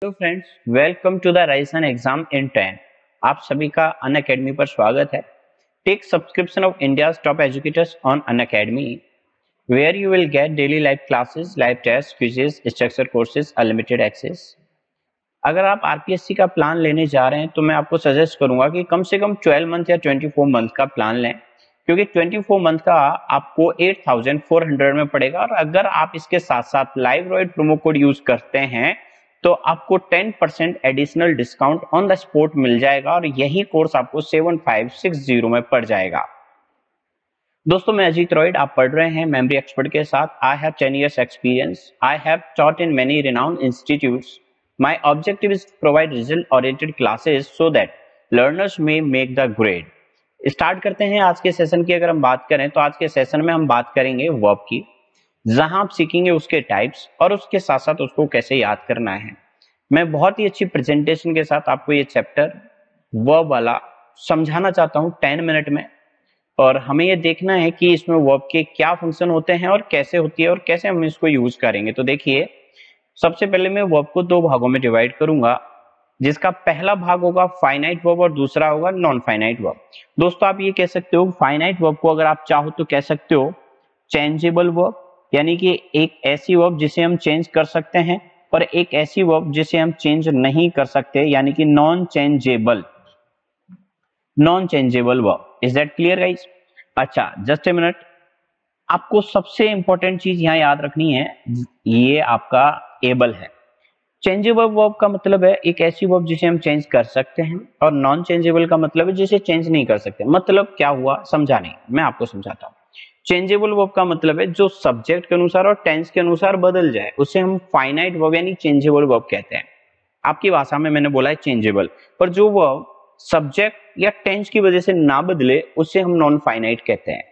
Hello friends, welcome to the risen exam in 10। आप सभी का अनअकैडमी पर स्वागत है। Take subscription of India's top educators on Unacademy, where you will get daily live classes, live test, quizzes, structure courses, unlimited access. अगर आप RPSC का plan लेने जा रहे हैं तो मैं आपको सजेस्ट करूंगा कि कम से कम 12 मंथ या 24 मंथ का प्लान लें, क्योंकि 24 मंथ का आपको 8400 में पड़ेगा। और अगर आप इसके साथ साथ लाइवरॉइड प्रोमो कोड यूज करते हैं तो आपको 10% additional discount on the spot मिल जाएगा और यही कोर्स आपको 7560 में पड़ जाएगा। दोस्तों, मैं अजीत रॉयड, आप पढ़ रहे हैं मेमोरी एक्सपर्ट के साथ। I have 10 years experience. I have taught in many renowned institutes. My objective is to provide result-oriented classes so that learners may make the grade. Start करते हैं आज के सेशन की। अगर हम बात करें तो आज के सेशन में हम बात करेंगे वर्ब की, जहां आप सीखेंगे उसके टाइप्स और उसके साथ साथ उसको कैसे याद करना है। मैं बहुत ही अच्छी प्रेजेंटेशन के साथ आपको ये चैप्टर वर्ब वाला समझाना चाहता हूं 10 मिनट में, और हमें ये देखना है कि इसमें वर्ब के क्या फंक्शन होते हैं और कैसे होती है और कैसे हम इसको यूज करेंगे। तो देखिए, सबसे पहले मैं वर्ब को दो भागों में डिवाइड करूंगा, जिसका पहला भाग होगा फाइनाइट वर्ब और दूसरा होगा नॉन फाइनाइट वर्ब। दोस्तों, आप ये कह सकते हो फाइनाइट वर्ब को अगर आप चाहो तो कह सकते हो चेंजेबल वर्ब, यानी कि एक ऐसी वर्ब जिसे हम चेंज कर सकते हैं, और एक ऐसी वर्ब जिसे हम चेंज नहीं कर सकते, यानी कि non changeable verb. Is that clear guys? अच्छा, जस्ट ए मिनट, आपको सबसे इंपॉर्टेंट चीज यहां याद रखनी है, ये आपका एबल है। चेंजेबल वर्ब का मतलब है एक ऐसी वर्ब जिसे हम चेंज कर सकते हैं, और नॉन चेंजेबल का मतलब है जिसे चेंज नहीं कर सकते। मतलब क्या हुआ, समझा नहीं, मैं आपको समझाता हूं। चेंजेबल वर्ब का मतलब है जो सब्जेक्ट के अनुसार और टेंस के अनुसार बदल जाए, उसे हम फाइनाइट वर्ब यानी चेंजेबल वर्ब कहते हैं। आपकी भाषा में मैंने बोला है चेंजेबल, पर जो वर्ब सब्जेक्ट या टेंस की वजह से ना बदले उसे हम नॉन फाइनाइट कहते हैं।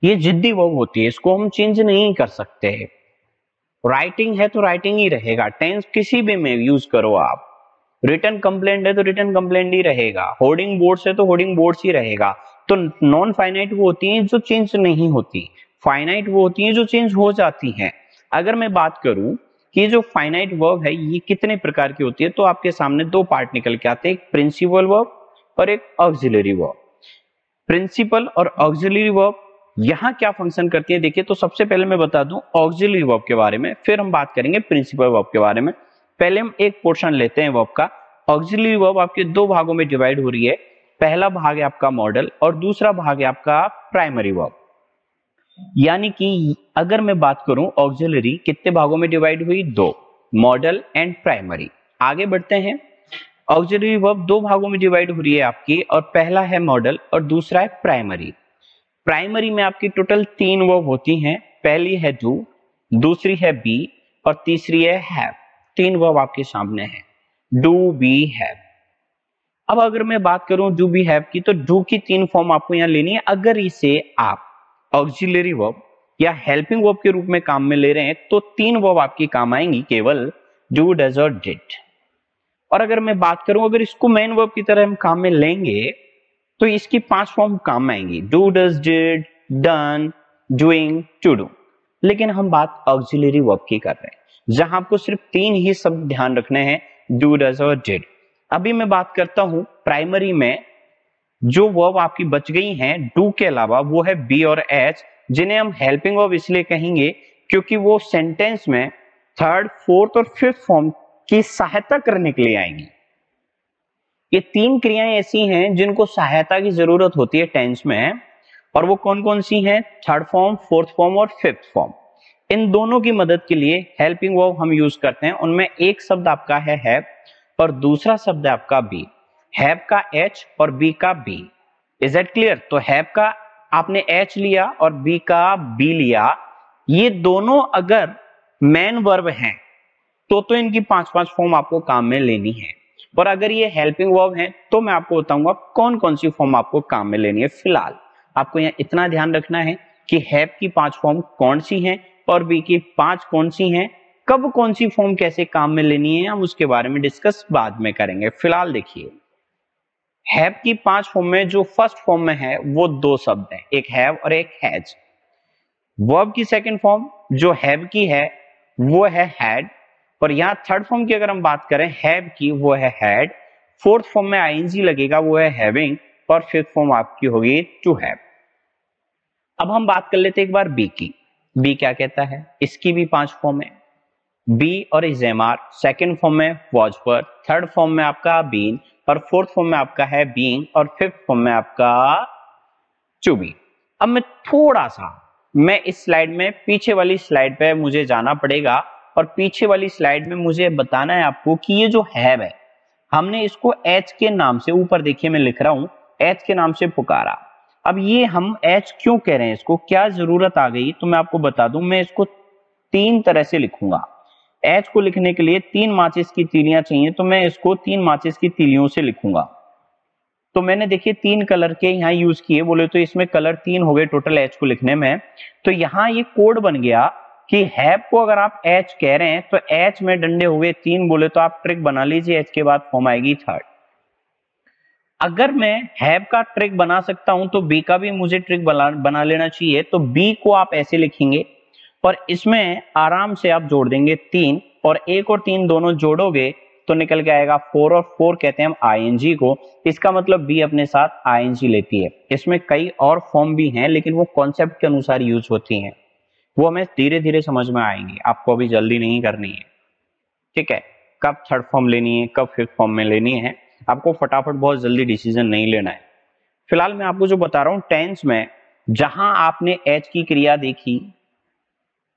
ये जिद्दी वर्ब होती है, इसको हम चेंज नहीं कर सकते। राइटिंग है तो राइटिंग ही रहेगा, टेंस किसी भी में यूज करो आप। रिटर्न कंप्लेंट है तो रिटर्न कंप्लेंट ही रहेगा, होर्डिंग बोर्ड्स है तो होर्डिंग बोर्ड्स ही रहेगा। तो नॉन फाइनाइट वो होती हैं जो चेंज नहीं होती, फाइनाइट वो होती हैं जो चेंज हो जाती हैं। अगर मैं बात करूं कि जो फाइनाइट वर्ब है ये कितने प्रकार की होती है, तो आपके सामने दो पार्ट निकल के आते हैं, एक प्रिंसिपल वर्ब और एक ऑक्सिलरी वर्ब। प्रिंसिपल और ऑक्सिलरी वर्ब यहां क्या फंक्शन करती है, देखिए। तो सबसे पहले मैं बता दूं ऑक्सिलरी वर्ब के बारे में, फिर हम बात करेंगे प्रिंसिपल वर्ब के बारे में। पहले हम एक पोर्शन लेते हैं वर्ब का। ऑक्सिलरी वर्ब आपके दो भागों में डिवाइड हो रही है। पहला भाग है आपका मॉडल और दूसरा भाग है आपका प्राइमरी वर्ब। यानी कि अगर मैं बात करूं ऑक्सिलरी कितने भागों में डिवाइड हुई, दो, मॉडल एंड प्राइमरी। आगे बढ़ते हैं। ऑक्सिलरी वर्ब दो भागों में डिवाइड हो रही है आपकी, और पहला है मॉडल और दूसरा है प्राइमरी। प्राइमरी में आपकी टोटल तीन वर्ब होती हैं। पहली है डू, दूसरी है बी और तीसरी है हैव। तीन वर्ब आपके सामने है, डू, बी, हैव। अब अगर मैं बात करूं डू, बी, हैव की, तो डू की तीन फॉर्म आपको यहां लेनी है। अगर इसे आप ऑक्सिलरी वर्ब या हेल्पिंग वर्ब के रूप में काम में ले रहे हैं तो तीन वर्ब आपकी काम आएंगी, केवल डू, डज और डिड। और अगर मैं बात करूं अगर इसको मेन वर्ब की तरह हम काम में लेंगे तो इसकी पांच फॉर्म काम में आएंगी, do, does, did, done, doing, to do. लेकिन हम बात ऑक्सिलरी वर्ब की कर रहे हैं, जहां आपको सिर्फ तीन ही शब्द ध्यान रखने हैं, डू, डज और डिड। अभी मैं बात करता हूं प्राइमरी में जो वर्ब आपकी बच गई हैं डू के अलावा, वो है बी और एच, जिन्हें हम हेल्पिंग वर्ब इसलिए कहेंगे क्योंकि वो सेंटेंस में थर्ड, फोर्थ और फिफ्थ फॉर्म की सहायता करने के लिए आएंगी। ये तीन क्रियाएं ऐसी हैं जिनको सहायता की जरूरत होती है टेंस में, और वो कौन कौन सी हैं, थर्ड फॉर्म, फोर्थ फॉर्म और फिफ्थ फॉर्म। इन दोनों की मदद के लिए हेल्पिंग वर्ब हम यूज करते हैं। उनमें एक शब्द आपका है हैव और दूसरा शब्द है आपका बी। हैव का एच और बी का बी। Is that clear? तो हैव का आपने एच लिया और बी का बी लिया, ये दोनों अगर मेन वर्ब हैं तो इनकी पांच पांच फॉर्म आपको काम में लेनी है। और अगर ये हेल्पिंग वर्ब है तो मैं आपको बताऊंगा कौन कौन सी फॉर्म आपको काम में लेनी है। फिलहाल आपको यहाँ इतना ध्यान रखना है कि हैव की पांच फॉर्म कौन सी हैं और बी की पांच कौन सी हैं, कब कौन सी फॉर्म कैसे काम में लेनी है, हम उसके बारे में डिस्कस बाद में करेंगे। फिलहाल देखिए, हैव की पांच फॉर्म में जो फर्स्ट फॉर्म में है वो दो शब्द हैं, एक हैव और एक हैज। वर्ब की सेकंड फॉर्म जो हैव की है वो है हैड, और यहाँ थर्ड फॉर्म की अगर हम बात करें हैव की, वो है हैड, फोर्थ फॉर्म में आईएनजी लगेगा, वो है हैविंग, और फिफ्थ फॉर्म आपकी होगी टू हैव। अब हम बात कर लेते हैं एक बार बी की। बी क्या कहता है, इसकी भी 5 फॉर्म है, बी और is am are, second form में वॉज पर, थर्ड फॉर्म में आपका बीन, और फोर्थ फॉर्म में आपका है बीइंग, और फिफ्थ फॉर्म में आपका टू बी। अब मैं इस स्लाइड में पीछे वाली स्लाइड पे मुझे जाना पड़ेगा, और पीछे वाली स्लाइड में मुझे बताना है आपको कि ये जो हैव है, हमने इसको एच के नाम से, ऊपर देखिए मैं लिख रहा हूं, एच के नाम से पुकारा। अब ये हम एच क्यों कह रहे हैं, इसको क्या जरूरत आ गई, तो मैं आपको बता दूं, मैं इसको 3 तरह से लिखूंगा। एच को लिखने के लिए 3 माचिस की तीलियां चाहिए, तो मैं इसको 3 माचिस की तीलियों से लिखूंगा। तो मैंने देखिए 3 कलर के यहाँ यूज किए, बोले तो इसमें कलर 3 हो गए टोटल एच को लिखने में। तो यहाँ ये कोड बन गया कि हैव को अगर आप एच कह रहे हैं तो एच में डंडे हो गए 3, बोले तो आप ट्रिक बना लीजिए, एच के बाद फॉर्म आएगी थर्ड। अगर मैं हैव का ट्रिक बना सकता हूं तो बी का भी मुझे ट्रिक बना लेना चाहिए। तो बी को आप ऐसे लिखेंगे, और इसमें आराम से आप जोड़ देंगे 3, और 1 और 3 दोनों जोड़ोगे तो निकल के आएगा 4, और 4 कहते हैं हम आईएनजी को। इसका मतलब बी अपने साथ आईएनजी लेती है। इसमें कई और फॉर्म भी हैं, लेकिन वो कॉन्सेप्ट के अनुसार यूज होती हैं, वो हमें धीरे धीरे समझ में आएंगी, आपको अभी जल्दी नहीं करनी है, ठीक है। कब थर्ड फॉर्म लेनी है, कब फिफ्थ फॉर्म में लेनी है, आपको फटाफट बहुत जल्दी डिसीजन नहीं लेना है। फिलहाल मैं आपको जो बता रहा हूं, टेंस में जहां आपने एच की क्रिया देखी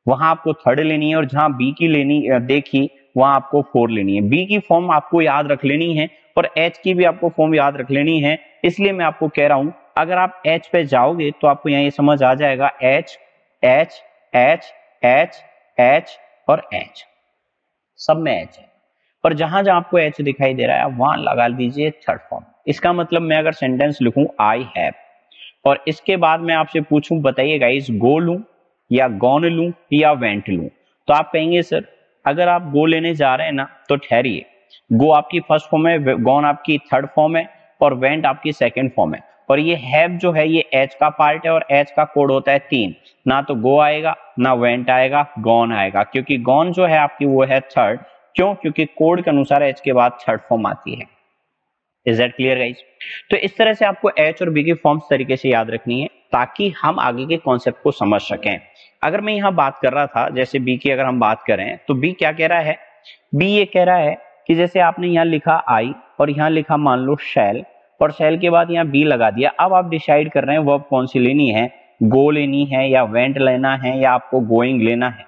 वहां आपको थर्ड लेनी है, और जहां बी की लेनी देखी वहां आपको 4 लेनी है। बी की फॉर्म आपको याद रख लेनी है, और एच की भी आपको फॉर्म याद रख लेनी है। इसलिए मैं आपको कह रहा हूं, अगर आप एच पे जाओगे तो आपको यहाँ ये समझ आ जाएगा, H H H H H और एच, सब में एच है। पर जहां जहां आपको एच दिखाई दे रहा है वहां लगा दीजिए थर्ड फॉर्म। इसका मतलब मैं अगर सेंटेंस लिखूं आई हैव, और इसके बाद मैं आपसे पूछूं बताइए गाइस, गो लूं या गॉन लूं या वेंट लूं, तो आप कहेंगे सर अगर आप गो लेने जा रहे हैं ना तो ठहरिए, गो आपकी फर्स्ट फॉर्म है, गॉन आपकी थर्ड फॉर्म है, और वेंट आपकी सेकंड फॉर्म है। और ये हैव जो है ये एच का पार्ट है, और एच का कोड होता है 3, ना तो गो आएगा ना वेंट आएगा, गॉन आएगा, क्योंकि गॉन जो है आपकी वो है थर्ड। क्यों, क्योंकि कोड के अनुसार एच के बाद थर्ड फॉर्म आती है। Is that clear guys? तो इस तरह से आपको एच और बी की फॉर्म्स तरीके से याद रखनी है, ताकि हम आगे के कॉन्सेप्ट को समझ सकें। अगर मैं यहाँ बात कर रहा था, जैसे बी की अगर हम बात करें, तो बी क्या कह रहा है, बी ये कह रहा है कि जैसे आपने यहाँ लिखा आई, और यहाँ लिखा मान लो शैल, और शैल के बाद यहाँ बी लगा दिया। अब आप डिसाइड कर रहे हैं वर्ब कौन सी लेनी है, गो लेनी है या वेंट लेना है या आपको गोइंग लेना है।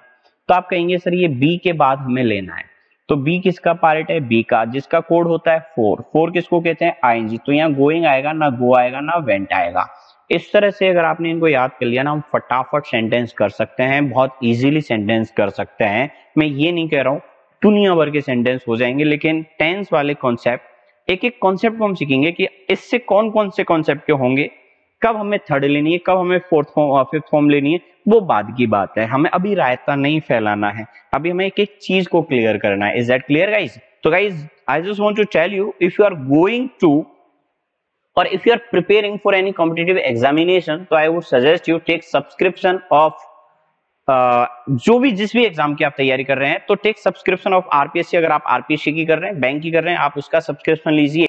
तो आप कहेंगे सर ये बी के बाद हमें लेना है। तो बी किसका पार्ट है, बी का, जिसका कोड होता है 4। 4 किसको कहते हैं, आईएनजी। तो यहाँ गोइंग आएगा, ना गो आएगा ना वेंट आएगा। इस तरह से अगर आपने इनको याद कर लिया ना, हम फटाफट सेंटेंस कर सकते हैं, बहुत इजीली सेंटेंस कर सकते हैं। मैं ये नहीं कह रहा हूँ दुनिया भर के सेंटेंस हो जाएंगे, लेकिन टेंस वाले कॉन्सेप्ट, एक एक कॉन्सेप्ट को हम सीखेंगे कि इससे कौन कौन से कॉन्सेप्ट के होंगे, कब हमें थर्ड लेनी है, कब हमें फोर्थ फॉर्म फिफ्थ फॉर्म लेनी है, वो बाद की बात है। हमें अभी रायता नहीं फैलाना है, अभी हमें एक एक चीज को क्लियर करना है। Is that clear guys? तो guys I just want to tell you, if you are going to or if you are preparing for any competitive examination, तो I would suggest you take subscription of जो भी जिस भी exam की आप तैयारी कर रहे हैं, तो टेक सब्सक्रिप्शन ऑफ आरपीएससी। अगर आप आरपीएससी की कर रहे हैं, बैंक की कर रहे हैं, आप उसका सब्सक्रिप्शन लीजिए।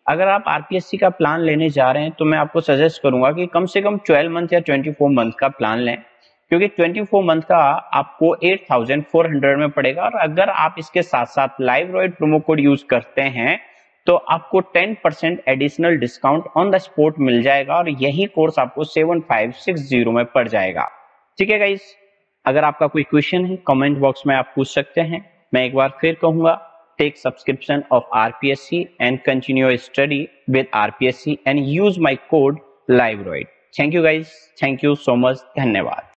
अगर आप आरपीएससी का प्लान लेने जा रहे हैं तो मैं आपको सजेस्ट करूंगा कि कम से कम 12 मंथ या 24 मंथ का प्लान लें, क्योंकि 24 मंथ का आपको 8400 में पड़ेगा। और अगर आप इसके साथ साथ लाइवरॉइड प्रोमो कोड यूज करते हैं तो आपको 10% additional discount on the spot मिल जाएगा, और यही कोर्स आपको 7560 में पड़ जाएगा। ठीक है गाइस, अगर आपका कोई क्वेश्चन है कमेंट बॉक्स में आप पूछ सकते हैं। मैं एक बार फिर कहूंगा, take subscription of RPSC and continue study with RPSC and use my code लाइवरॉइड। Thank you guys, thank you so much, धन्यवाद।